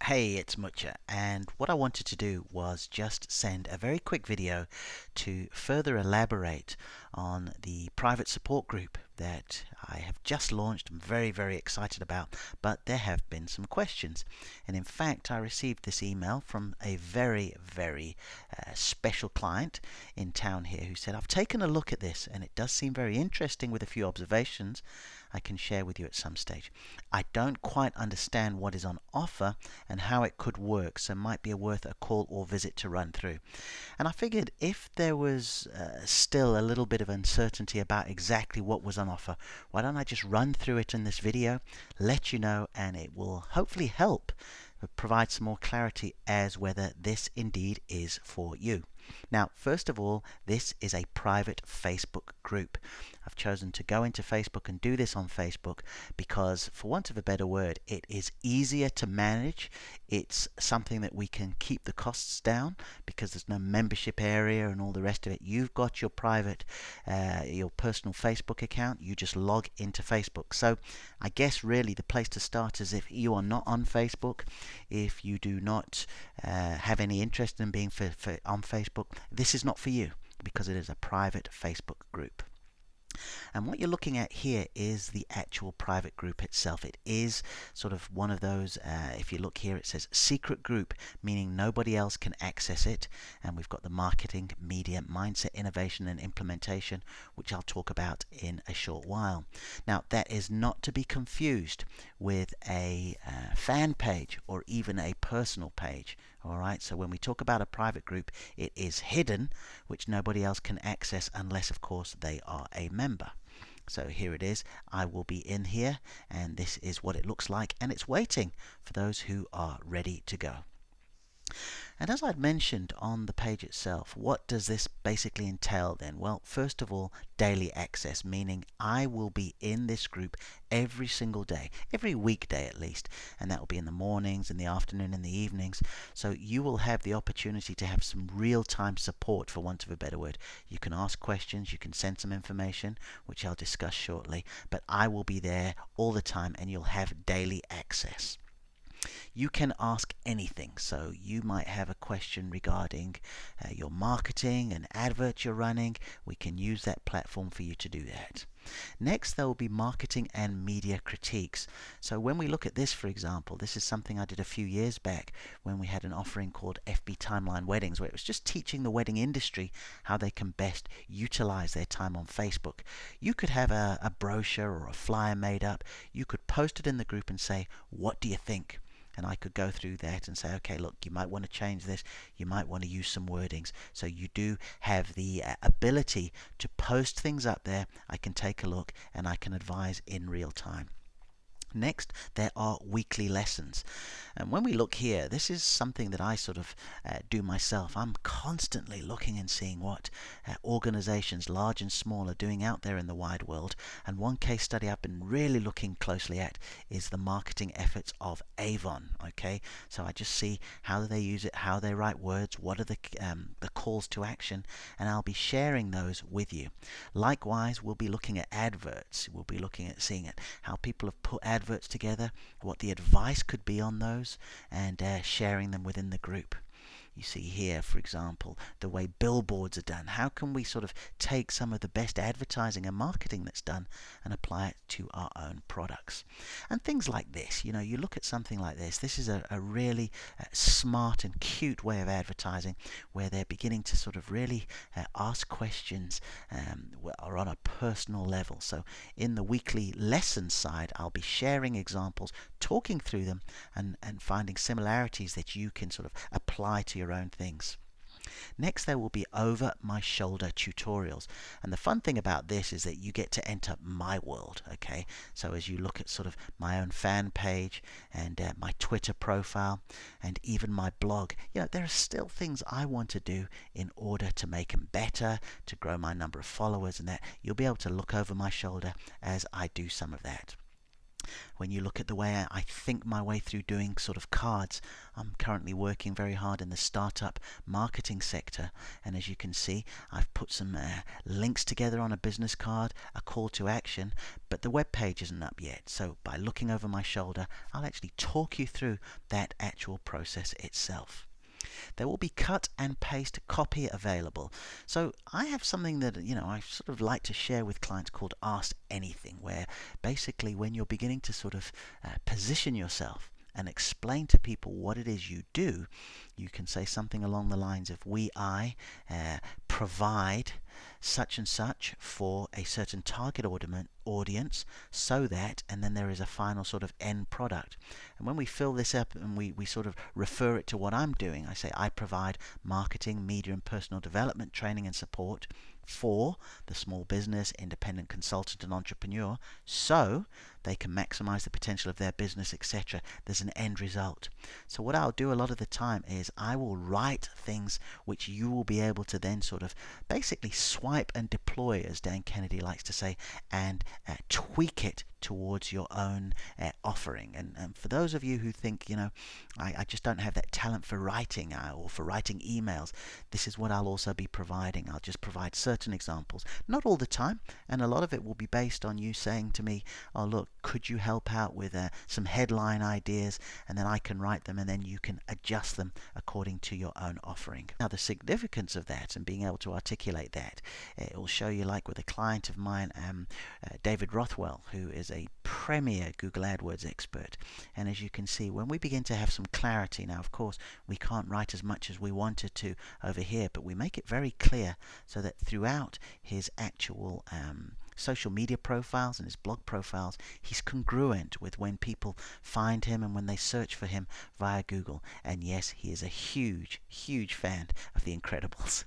Hey, it's Mucha, and what I wanted to do was just send a very quick video to further elaborate on the private support group that I have just launched. I'm very, very excited about, but there have been some questions. And in fact, I received this email from a very, very special client in town here who said, I've taken a look at this and it does seem very interesting with a few observations I can share with you at some stage. I don't quite understand what is on offer and how it could work, so it might be worth a call or visit to run through. And I figured if there was still a little bit of uncertainty about exactly what was on offer, why don't I just run through it in this video, let you know, and it will hopefully help provide some more clarity as whether this indeed is for you. Now, first of all, this is a private Facebook group. I've chosen to go into Facebook and do this on Facebook because, for want of a better word, it is easier to manage. It's something that we can keep the costs down because there's no membership area and all the rest of it. You've got your private, your personal Facebook account. You just log into Facebook. So I guess really the place to start is if you are not on Facebook, if you do not have any interest in being on Facebook, this is not for you because it is a private Facebook group. And what you're looking at here is the actual private group itself. It is sort of one of those, if you look here, it says secret group, meaning nobody else can access it. And we've got the marketing, media, mindset, innovation, and implementation, which I'll talk about in a short while. Now, that is not to be confused with a fan page or even a personal page. Alright, so when we talk about a private group, it is hidden, which nobody else can access unless, of course, they are a member. So here it is. I will be in here, and this is what it looks like, and it's waiting for those who are ready to go. And as I'd mentioned on the page itself, what does this basically entail then? Well, first of all, daily access, meaning I will be in this group every single day, every weekday at least, and that will be in the mornings, in the afternoon, in the evenings. So you will have the opportunity to have some real-time support, for want of a better word. You can ask questions, you can send some information, which I'll discuss shortly, but I will be there all the time and you'll have daily access. You can ask anything. So you might have a question regarding your marketing, an advert you're running. We can use that platform for you to do that. Next, there will be marketing and media critiques. So when we look at this, for example, this is something I did a few years back when we had an offering called FB Timeline Weddings, where it was just teaching the wedding industry how they can best utilize their time on Facebook. You could have a brochure or a flyer made up. You could post it in the group and say, what do you think? And I could go through that and say, okay, look, you might want to change this, you might want to use some wordings. So you do have the ability to post things up there. I can take a look and I can advise in real time. Next, there are weekly lessons. And when we look here, this is something that I sort of do myself. I'm constantly looking and seeing what organizations, large and small, are doing out there in the wide world. And one case study I've been really looking closely at is the marketing efforts of Avon. Okay, so I just see how they use it, how they write words, what are the calls to action, and I'll be sharing those with you. Likewise, we'll be looking at adverts. We'll be looking at seeing it, how people have put adverts together, what the advice could be on those, and sharing them within the group. You see here, for example, the way billboards are done. How can we sort of take some of the best advertising and marketing that's done and apply it to our own products? And things like this. You know, you look at something like this. This is a really smart and cute way of advertising where they're beginning to sort of really ask questions or on a personal level. So in the weekly lesson side, I'll be sharing examples, talking through them, and finding similarities that you can sort of apply to your own things. Next, there will be over my shoulder tutorials, and the fun thing about this is that you get to enter my world. Okay, so as you look at sort of my own fan page and my Twitter profile and even my blog, you know, there are still things I want to do in order to make them better, to grow my number of followers, and that you'll be able to look over my shoulder as I do some of that. When you look at the way I think my way through doing sort of cards, I'm currently working very hard in the startup marketing sector, and as you can see, I've put some links together on a business card, a call to action, but the web page isn't up yet. So by looking over my shoulder, I'll actually talk you through that actual process itself. There will be cut and paste copy available. So I have something that I sort of like to share with clients called Ask Anything, where basically when you're beginning to sort of position yourself and explain to people what it is you do, you can say something along the lines of I provide such and such for a certain target audience, so that, and then there is a final sort of end product. And when we fill this up and we sort of refer it to what I'm doing, I say I provide marketing, media and personal development training and support for the small business, independent consultant and entrepreneur, so they can maximize the potential of their business, etc. There's an end result. So what I'll do a lot of the time is I will write things which you will be able to then sort of basically swipe and deploy, as Dan Kennedy likes to say, and tweak it towards your own offering. And for those of you who think, I just don't have that talent for writing or for writing emails, this is what I'll also be providing. I'll just provide certain examples, not all the time, and a lot of it will be based on you saying to me, oh look, could you help out with some headline ideas, and then I can write them, and then you can adjust them according to your own offering. Now the significance of that and being able to articulate that, it will show you, like with a client of mine, David Rothwell, who is a premier Google AdWords expert. And as you can see, when we begin to have some clarity, now of course we can't write as much as we wanted to over here, but we make it very clear so that throughout his actual social media profiles and his blog profiles, he's congruent with when people find him and when they search for him via Google. And yes, he is a huge, huge fan of The Incredibles.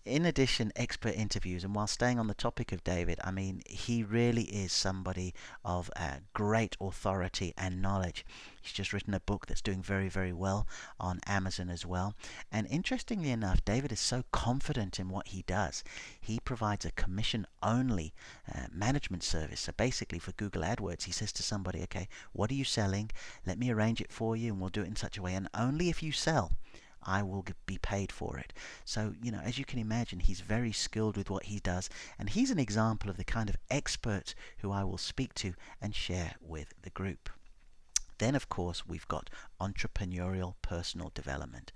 In addition, expert interviews, and while staying on the topic of David, I mean, he really is somebody of great authority and knowledge. He's just written a book that's doing very, very well on Amazon as well. And interestingly enough, David is so confident in what he does. He provides a commission-only management service. So basically for Google AdWords, he says to somebody, okay, what are you selling? Let me arrange it for you and we'll do it in such a way. And only if you sell, I will be paid for it. So, as you can imagine, he's very skilled with what he does, and he's an example of the kind of expert who I will speak to and share with the group. Then, of course, we've got entrepreneurial personal development.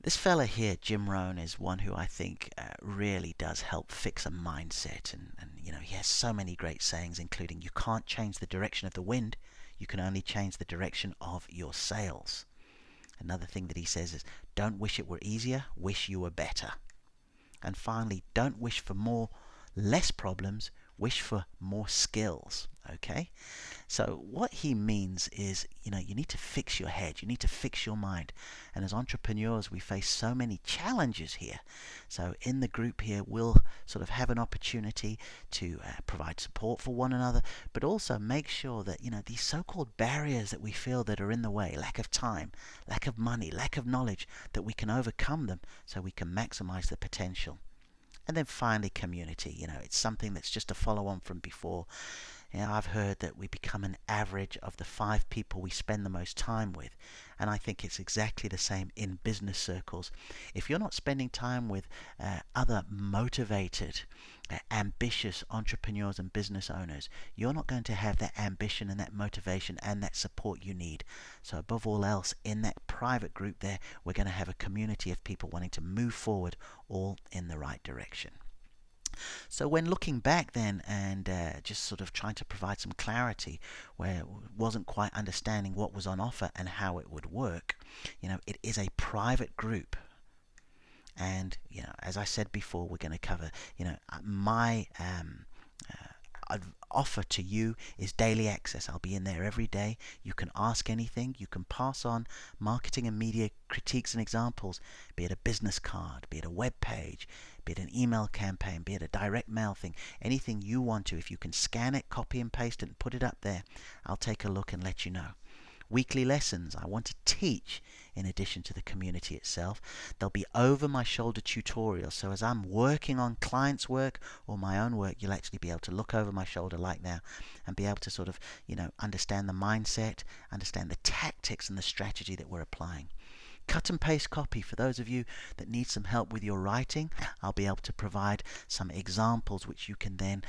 This fella here, Jim Rohn, is one who I think really does help fix a mindset, and he has so many great sayings, including, you can't change the direction of the wind, you can only change the direction of your sails. Another thing that he says is, don't wish it were easier, wish you were better. And finally, don't wish for less problems, wish for more skills. Okay? So what he means is, you need to fix your head, you need to fix your mind. And as entrepreneurs, we face so many challenges here. So in the group here, we'll sort of have an opportunity to provide support for one another, but also make sure that, these so-called barriers that we feel that are in the way, lack of time, lack of money, lack of knowledge, that we can overcome them so we can maximize the potential. And then finally, community. It's something that's just a follow-on from before. I've heard that we become an average of the 5 people we spend the most time with. And I think it's exactly the same in business circles. If you're not spending time with other motivated, ambitious entrepreneurs and business owners, you're not going to have that ambition and that motivation and that support you need. So above all else, in that private group there, we're going to have a community of people wanting to move forward, all in the right direction. So when looking back then and just sort of trying to provide some clarity where wasn't quite understanding what was on offer and how it would work, it is a private group. And, as I said before, we're going to cover, my offer to you is daily access. I'll be in there every day. You can ask anything. You can pass on marketing and media critiques and examples, be it a business card, be it a web page, be it an email campaign, be it a direct mail thing, anything you want to. If you can scan it, copy and paste it and put it up there, I'll take a look and let you know. weekly lessons. I want to teach in addition to the community itself. There'll be over my shoulder tutorials. So as I'm working on clients' work or my own work, you'll actually be able to look over my shoulder like now and be able to sort of, understand the mindset, understand the tactics and the strategy that we're applying. Cut and paste copy. For those of you that need some help with your writing, I'll be able to provide some examples which you can then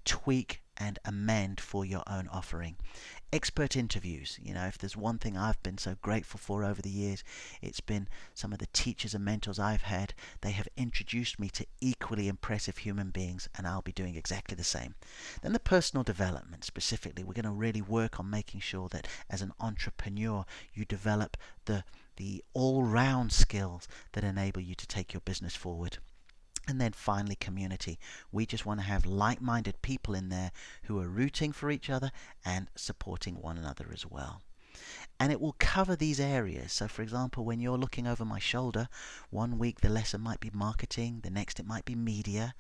tweak and amend for your own offering. Expert interviews. If there's one thing I've been so grateful for over the years, it's been some of the teachers and mentors I've had. They have introduced me to equally impressive human beings, and I'll be doing exactly the same. Then the personal development specifically, we're going to really work on making sure that as an entrepreneur you develop the all-round skills that enable you to take your business forward. And then finally, community. We just want to have like-minded people in there who are rooting for each other and supporting one another as well. And it will cover these areas. So for example, when you're looking over my shoulder, one week the lesson might be marketing, the next it might be media,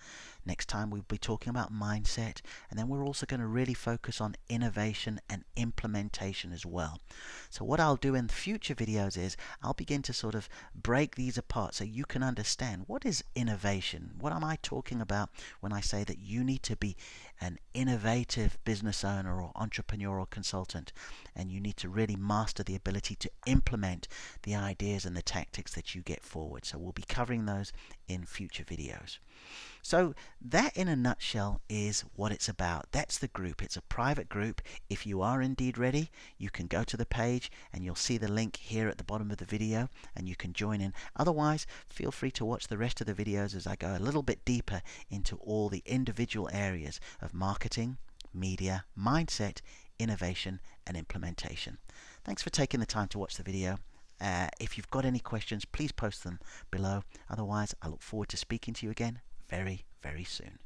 next time we'll be talking about mindset, and then we're also going to really focus on innovation and implementation as well. So what I'll do in future videos is I'll begin to sort of break these apart so you can understand what is innovation. What am I talking about when I say that you need to be an innovative business owner or entrepreneurial consultant, and you need to really master the ability to implement the ideas and the tactics that you get forward. So we'll be covering those in future videos. So that in a nutshell is what it's about. That's the group. It's a private group. If you are indeed ready, you can go to the page and you'll see the link here at the bottom of the video and you can join in. Otherwise, feel free to watch the rest of the videos as I go a little bit deeper into all the individual areas of marketing, media, mindset, innovation and implementation. Thanks for taking the time to watch the video. If you've got any questions, please post them below. Otherwise, I look forward to speaking to you again very, very soon.